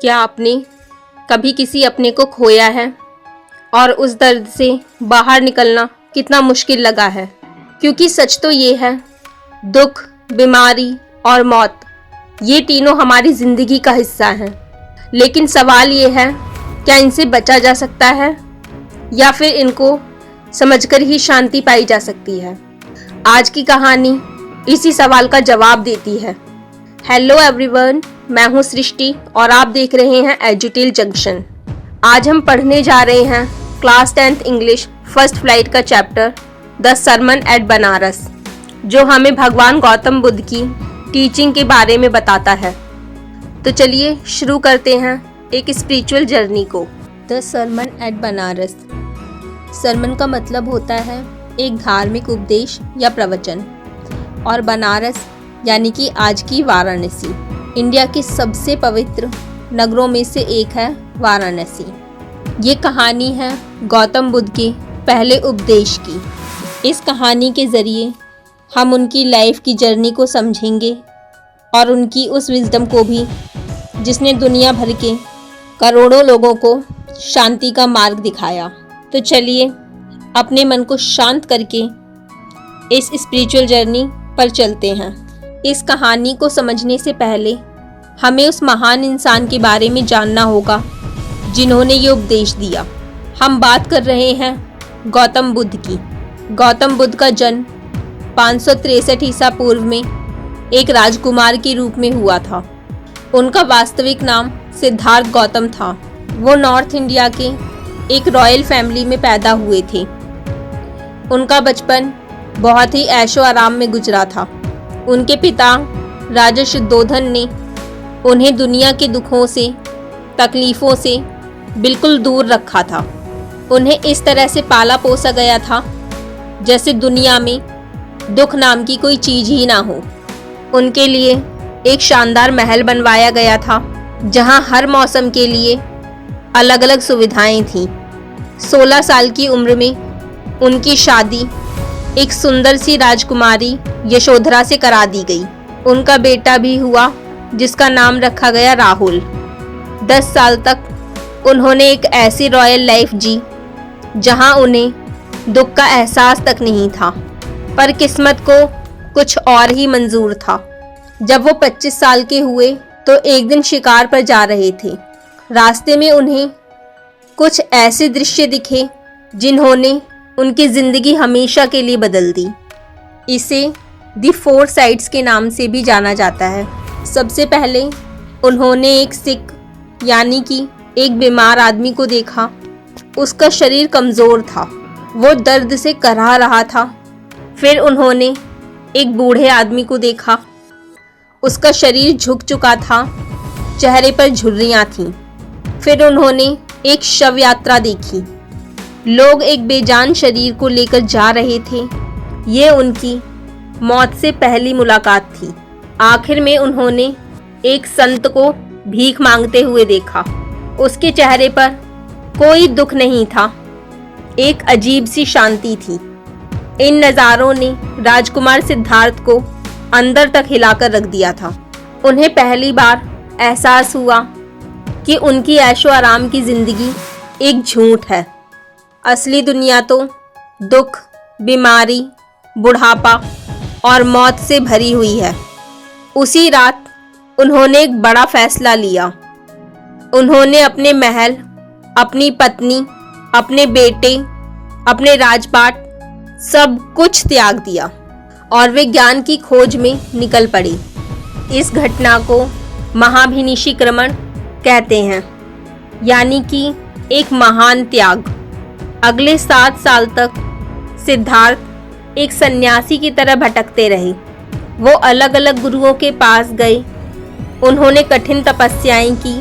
क्या आपने कभी किसी अपने को खोया है और उस दर्द से बाहर निकलना कितना मुश्किल लगा है? क्योंकि सच तो ये है, दुख, बीमारी और मौत ये तीनों हमारी ज़िंदगी का हिस्सा हैं। लेकिन सवाल ये है, क्या इनसे बचा जा सकता है या फिर इनको समझकर ही शांति पाई जा सकती है? आज की कहानी इसी सवाल का जवाब देती है। हेलो एवरीवन, मैं हूँ सृष्टि और आप देख रहे हैं एजुटेल जंक्शन। आज हम पढ़ने जा रहे हैं class 10th English first flight का chapter the sermon at Banaras, जो हमें भगवान गौतम बुद्ध की टीचिंग के बारे में बताता है। तो चलिए शुरू करते हैं एक स्पिरिचुअल जर्नी को। The sermon at Banaras. Sermon का मतलब होता है एक धार्मिक उपदेश या प्रवचन, और बनारस यानी कि आज की वाराणसी इंडिया के सबसे पवित्र नगरों में से एक है वाराणसी। ये कहानी है गौतम बुद्ध के पहले उपदेश की। इस कहानी के ज़रिए हम उनकी लाइफ की जर्नी को समझेंगे और उनकी उस विजडम को भी जिसने दुनिया भर के करोड़ों लोगों को शांति का मार्ग दिखाया। तो चलिए अपने मन को शांत करके इस स्पिरिचुअल जर्नी पर चलते हैं। इस कहानी को समझने से पहले हमें उस महान इंसान के बारे में जानना होगा जिन्होंने ये उपदेश दिया। हम बात कर रहे हैं गौतम बुद्ध की। गौतम बुद्ध का जन्म 563 ईसा पूर्व में एक राजकुमार के रूप में हुआ था। उनका वास्तविक नाम सिद्धार्थ गौतम था। वो नॉर्थ इंडिया के एक रॉयल फैमिली में पैदा हुए थे। उनका बचपन बहुत ही ऐशो आराम में गुजरा था। उनके पिता राजा शुद्धोधन ने उन्हें दुनिया के दुखों से, तकलीफ़ों से बिल्कुल दूर रखा था। उन्हें इस तरह से पाला पोसा गया था जैसे दुनिया में दुख नाम की कोई चीज़ ही ना हो। उनके लिए एक शानदार महल बनवाया गया था जहां हर मौसम के लिए अलग अलग सुविधाएं थीं। 16 साल की उम्र में उनकी शादी एक सुंदर सी राजकुमारी यशोधरा से करा दी गई। उनका बेटा भी हुआ जिसका नाम रखा गया राहुल। 10 साल तक उन्होंने एक ऐसी रॉयल लाइफ जी जहां उन्हें दुख का एहसास तक नहीं था, पर किस्मत को कुछ और ही मंजूर था। जब वो 25 साल के हुए तो एक दिन शिकार पर जा रहे थे। रास्ते में उन्हें कुछ ऐसे दृश्य दिखे जिन्होंने उनकी ज़िंदगी हमेशा के लिए बदल दी। इसे दी 4 साइड्स के नाम से भी जाना जाता है। सबसे पहले उन्होंने एक सिक यानी कि एक बीमार आदमी को देखा। उसका शरीर कमज़ोर था, वो दर्द से कराह रहा था। फिर उन्होंने एक बूढ़े आदमी को देखा। उसका शरीर झुक चुका था, चेहरे पर झुर्रियाँ थीं। फिर उन्होंने एक शव यात्रा देखी। लोग एक बेजान शरीर को लेकर जा रहे थे। ये उनकी मौत से पहली मुलाकात थी। आखिर में उन्होंने एक संत को भीख मांगते हुए देखा। उसके चेहरे पर कोई दुख नहीं था, एक अजीब सी शांति थी। इन नज़ारों ने राजकुमार सिद्धार्थ को अंदर तक हिलाकर रख दिया था। उन्हें पहली बार एहसास हुआ कि उनकी ऐशो आराम की ज़िंदगी एक झूठ है। असली दुनिया तो दुख, बीमारी, बुढ़ापा और मौत से भरी हुई है। उसी रात उन्होंने एक बड़ा फैसला लिया। उन्होंने अपने महल, अपनी पत्नी, अपने बेटे, अपने राजपाट सब कुछ त्याग दिया और वे ज्ञान की खोज में निकल पड़े। इस घटना को महाभिनिशीक्रमण कहते हैं, यानी कि एक महान त्याग। अगले 7 साल तक सिद्धार्थ एक सन्यासी की तरह भटकते रहे। वो अलग अलग गुरुओं के पास गए। उन्होंने कठिन तपस्याएं की,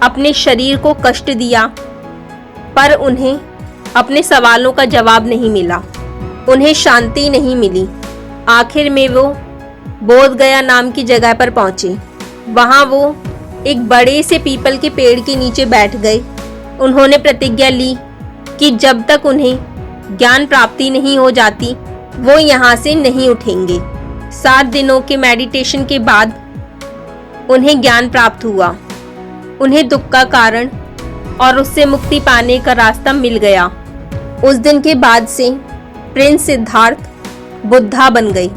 अपने शरीर को कष्ट दिया, पर उन्हें अपने सवालों का जवाब नहीं मिला। उन्हें शांति नहीं मिली। आखिर में वो बोध गया नाम की जगह पर पहुंचे। वहां वो एक बड़े से पीपल के पेड़ के नीचे बैठ गए। उन्होंने प्रतिज्ञा ली कि जब तक उन्हें ज्ञान प्राप्ति नहीं हो जाती वो यहाँ से नहीं उठेंगे। 7 दिनों के मेडिटेशन के बाद उन्हें ज्ञान प्राप्त हुआ। उन्हें दुख का कारण और उससे मुक्ति पाने का रास्ता मिल गया। उस दिन के बाद से प्रिंस सिद्धार्थ बुद्धा बन गई।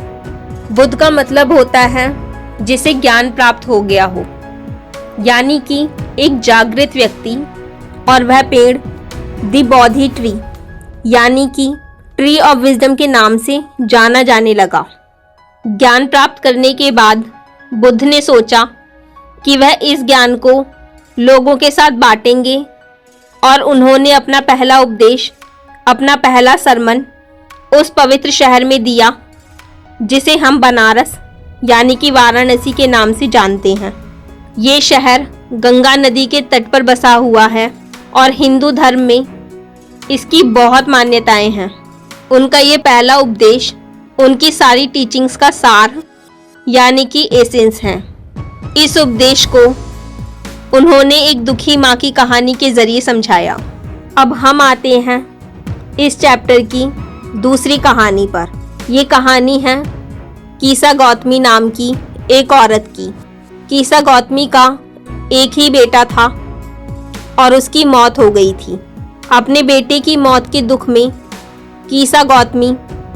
बुद्ध का मतलब होता है जिसे ज्ञान प्राप्त हो गया हो, यानी कि एक जागृत व्यक्ति। और वह पेड़ द बोधि ट्री यानी कि ट्री ऑफ विजडम के नाम से जाना जाने लगा। ज्ञान प्राप्त करने के बाद बुद्ध ने सोचा कि वह इस ज्ञान को लोगों के साथ बांटेंगे और उन्होंने अपना पहला उपदेश, अपना पहला सरमन उस पवित्र शहर में दिया जिसे हम बनारस यानी कि वाराणसी के नाम से जानते हैं। ये शहर गंगा नदी के तट पर बसा हुआ है और हिंदू धर्म में इसकी बहुत मान्यताएं हैं। उनका ये पहला उपदेश उनकी सारी टीचिंग्स का सार यानी कि एसेंस है। इस उपदेश को उन्होंने एक दुखी माँ की कहानी के जरिए समझाया। अब हम आते हैं इस चैप्टर की दूसरी कहानी पर। ये कहानी है कीसा गौतमी नाम की एक औरत की। कीसा गौतमी का एक ही बेटा था और उसकी मौत हो गई थी। अपने बेटे की मौत के दुख में कीसा गौतमी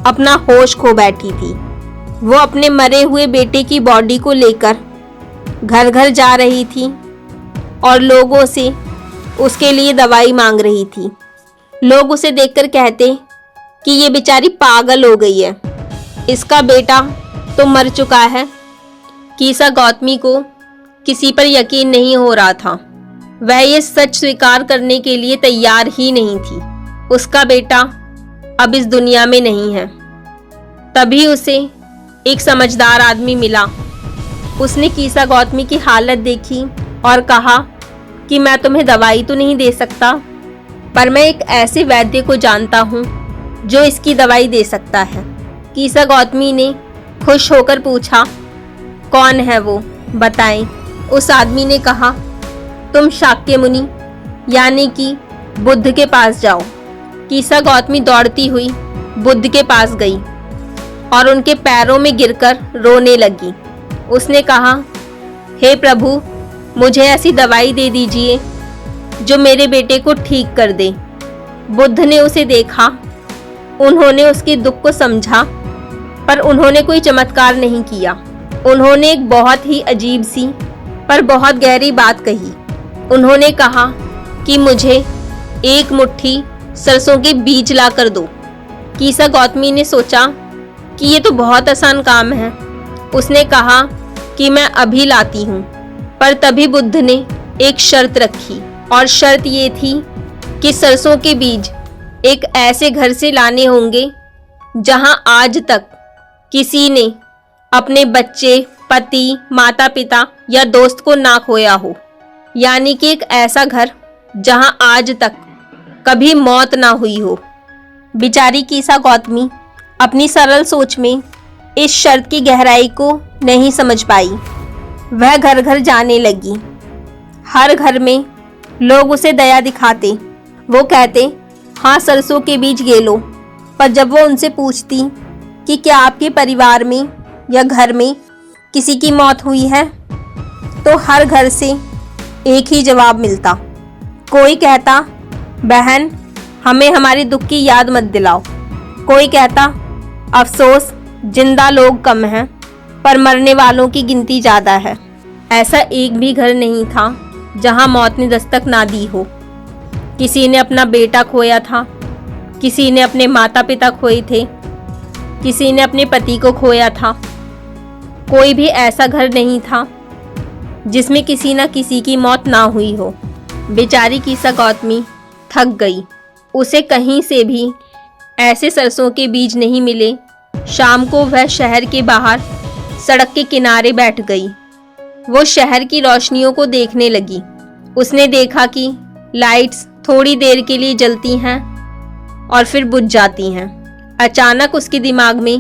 अपना होश खो बैठी थी। वो अपने मरे हुए बेटे की बॉडी को लेकर घर घर जा रही थी और लोगों से उसके लिए दवाई मांग रही थी। लोग उसे देखकर कहते कि ये बेचारी पागल हो गई है, इसका बेटा तो मर चुका है। कीसा गौतमी को किसी पर यकीन नहीं हो रहा था। वह ये सच स्वीकार करने के लिए तैयार ही नहीं थी। उसका बेटा अब इस दुनिया में नहीं है। तभी उसे एक समझदार आदमी मिला। उसने कीसा गौतमी की हालत देखी और कहा कि मैं तुम्हें दवाई तो नहीं दे सकता, पर मैं एक ऐसे वैद्य को जानता हूँ जो इसकी दवाई दे सकता है। कीसा गौतमी ने खुश होकर पूछा, कौन है वो, बताएं। उस आदमी ने कहा, तुम शाक्य मुनि यानी कि बुद्ध के पास जाओ। कीसा गौतमी दौड़ती हुई बुद्ध के पास गई और उनके पैरों में गिरकर रोने लगी। उसने कहा, हे प्रभु, मुझे ऐसी दवाई दे दीजिए जो मेरे बेटे को ठीक कर दे। बुद्ध ने उसे देखा, उन्होंने उसके दुख को समझा, पर उन्होंने कोई चमत्कार नहीं किया। उन्होंने एक बहुत ही अजीब सी पर बहुत गहरी बात कही। उन्होंने कहा कि मुझे एक मुट्ठी सरसों के बीज ला कर दो। कीसा गौतमी ने सोचा कि ये तो बहुत आसान काम है। उसने कहा कि मैं अभी लाती हूँ, पर तभी बुद्ध ने एक शर्त रखी और शर्त ये थी कि सरसों के बीज एक ऐसे घर से लाने होंगे जहाँ आज तक किसी ने अपने बच्चे, पति, माता पिता या दोस्त को ना खोया हो, यानी कि एक ऐसा घर जहाँ आज तक कभी मौत ना हुई हो। बेचारी कीसा गौतमी अपनी सरल सोच में इस शर्त की गहराई को नहीं समझ पाई। वह घर घर जाने लगी। हर घर में लोग उसे दया दिखाते। वो कहते, हाँ सरसों के बीज ले लो। पर जब वो उनसे पूछती कि क्या आपके परिवार में या घर में किसी की मौत हुई है, तो हर घर से एक ही जवाब मिलता। कोई कहता, बहन हमें हमारे दुख की याद मत दिलाओ। कोई कहता, अफसोस जिंदा लोग कम हैं पर मरने वालों की गिनती ज़्यादा है। ऐसा एक भी घर नहीं था जहां मौत ने दस्तक ना दी हो। किसी ने अपना बेटा खोया था, किसी ने अपने माता पिता खोए थे, किसी ने अपने पति को खोया था। कोई भी ऐसा घर नहीं था जिसमें किसी न किसी की मौत ना हुई हो। बेचारी कीसा गौतमी थक गई। उसे कहीं से भी ऐसे सरसों के बीज नहीं मिले। शाम को वह शहर के बाहर सड़क के किनारे बैठ गई। वो शहर की रोशनियों को देखने लगी। उसने देखा कि लाइट्स थोड़ी देर के लिए जलती हैं और फिर बुझ जाती हैं। अचानक उसके दिमाग में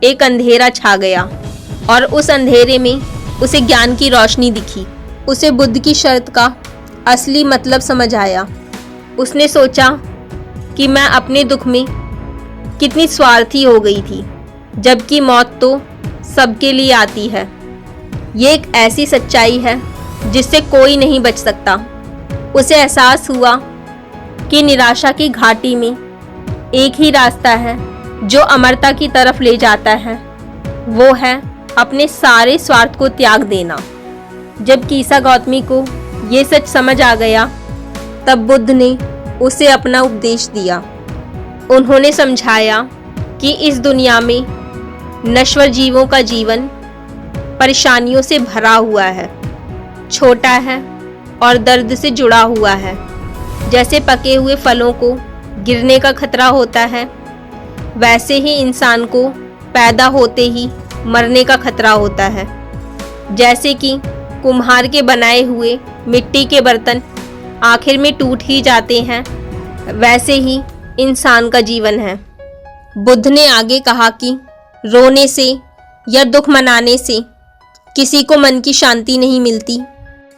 एक अंधेरा छा गया और उस अंधेरे में उसे ज्ञान की रोशनी दिखी। उसे बुद्ध की शर्त का असली मतलब समझ आया। उसने सोचा कि मैं अपने दुख में कितनी स्वार्थी हो गई थी, जबकि मौत तो सबके लिए आती है। ये एक ऐसी सच्चाई है जिससे कोई नहीं बच सकता। उसे एहसास हुआ कि निराशा की घाटी में एक ही रास्ता है जो अमरता की तरफ ले जाता है, वो है अपने सारे स्वार्थ को त्याग देना। जब कीसा गौतमी को ये सच समझ आ गया, तब बुद्ध ने उसे अपना उपदेश दिया। उन्होंने समझाया कि इस दुनिया में नश्वर जीवों का जीवन परेशानियों से भरा हुआ है, छोटा है और दर्द से जुड़ा हुआ है। जैसे पके हुए फलों को गिरने का खतरा होता है, वैसे ही इंसान को पैदा होते ही मरने का खतरा होता है। जैसे कि कुम्हार के बनाए हुए मिट्टी के बर्तन आखिर में टूट ही जाते हैं, वैसे ही इंसान का जीवन है। बुद्ध ने आगे कहा कि रोने से या दुख मनाने से किसी को मन की शांति नहीं मिलती,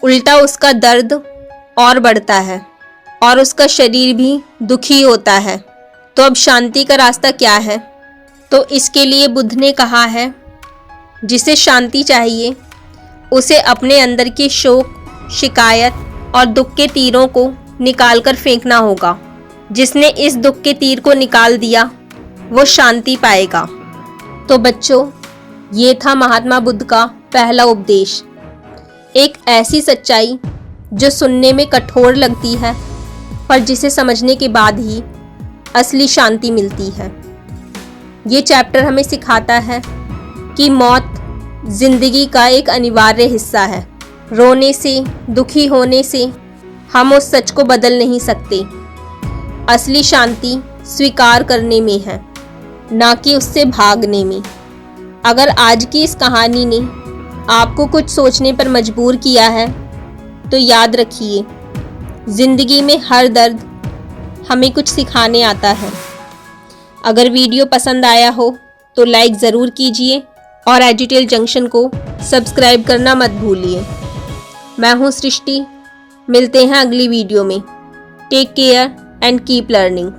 उल्टा उसका दर्द और बढ़ता है और उसका शरीर भी दुखी होता है। तो अब शांति का रास्ता क्या है? तो इसके लिए बुद्ध ने कहा है, जिसे शांति चाहिए उसे अपने अंदर के शोक, शिकायत और दुख के तीरों को निकालकर फेंकना होगा। जिसने इस दुख के तीर को निकाल दिया वो शांति पाएगा। तो बच्चों, ये था महात्मा बुद्ध का पहला उपदेश। एक ऐसी सच्चाई जो सुनने में कठोर लगती है, पर जिसे समझने के बाद ही असली शांति मिलती है। ये चैप्टर हमें सिखाता है कि मौत जिंदगी का एक अनिवार्य हिस्सा है। रोने से, दुखी होने से हम उस सच को बदल नहीं सकते। असली शांति स्वीकार करने में है, ना कि उससे भागने में। अगर आज की इस कहानी ने आपको कुछ सोचने पर मजबूर किया है, तो याद रखिए, जिंदगी में हर दर्द हमें कुछ सिखाने आता है। अगर वीडियो पसंद आया हो तो लाइक ज़रूर कीजिए और एजुटेल जंक्शन को सब्सक्राइब करना मत भूलिए। मैं हूँ सृष्टि, मिलते हैं अगली वीडियो में। Take care and keep learning.